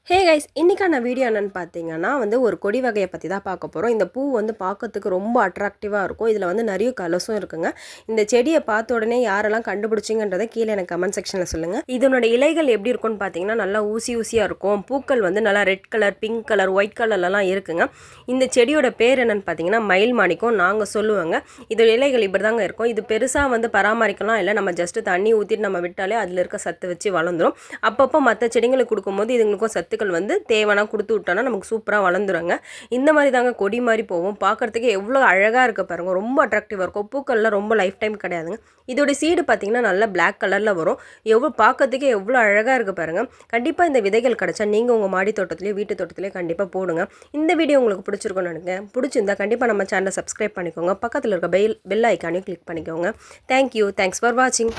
Hey guys, இன்றைக்கான video என்னென்னு பார்த்தீங்கன்னா ஒரு கொடி வகையை பற்றி தான் பார்க்க போகிறோம். இந்த பூ பார்க்கறதுக்கு ரொம்ப அட்ராக்டிவாக இருக்கும். இதில் நிறைய கலர்ஸும் இருக்குங்க. இந்த செடியை பார்த்த உடனே யாரெல்லாம் கண்டுபிடிச்சிங்கன்றதை கீழே எனக்கு கமெண்ட் செக்ஷனில் சொல்லுங்கள். இதனோட இலைகள் எப்படி இருக்கும்னு பார்த்தீங்கன்னா நல்லா ஊசியாக இருக்கும். பூக்கள் நல்லா red colour, pink colour, white கலர்லலாம் இருக்குங்க. இந்த செடியோட பேர் என்னென்னு பார்த்தீங்கன்னா மயில் மாணிக்கம் நாங்கள் சொல்லுவாங்க. இதோட இலைகள் இப்படி தாங்க இருக்கும். இது பெருசாக பராமரிக்கலாம் இல்லை, நம்ம ஜஸ்ட்டு தண்ணி ஊற்றிட்டு நம்ம விட்டாலே அதில் இருக்க சத்து வச்சு வளர்ந்துடும். அப்பப்போ மற்ற செடிங்களுக்கு கொடுக்கும்போது இதுங்களுக்கும் சத்து தேவைன்னா கொடுத்து விட்டோன்னா நமக்கு சூப்பராக வளர்ந்துருங்க. இந்த மாதிரி தாங்க கொடி மாதிரி போகும். பார்க்குறதுக்கு எவ்வளோ அழகாக இருக்க பாருங்கள். ரொம்ப அட்ராக்டிவாக இருக்கும். பூக்கள்லாம் ரொம்ப லைஃப் டைம் கிடையாதுங்க. இதோட சீடு பார்த்திங்கன்னா நல்லா பிளாக் கலரில் வரும். பார்க்கறதுக்கு எவ்வளோ அழகாக இருக்க பாருங்கள். கண்டிப்பாக இந்த விதைகள் கிடச்சா நீங்கள் உங்கள் மாடி தோட்டத்துலேயோ வீட்டு தோட்டத்துலேயோ கண்டிப்பாக போடுங்க. இந்த வீடியோ உங்களுக்கு பிடிச்சிருக்குன்னு நினைக்கிறேன். பிடிச்சிருந்தா கண்டிப்பாக நம்ம சேனலை சப்ஸ்கிரைப் பண்ணிக்கோங்க. பக்கத்தில் இருக்க பெல் ஐக்கானையும் கிளிக் பண்ணிக்கோங்க. தேங்க்யூ. தேங்க்ஸ் ஃபார் வாட்சிங்.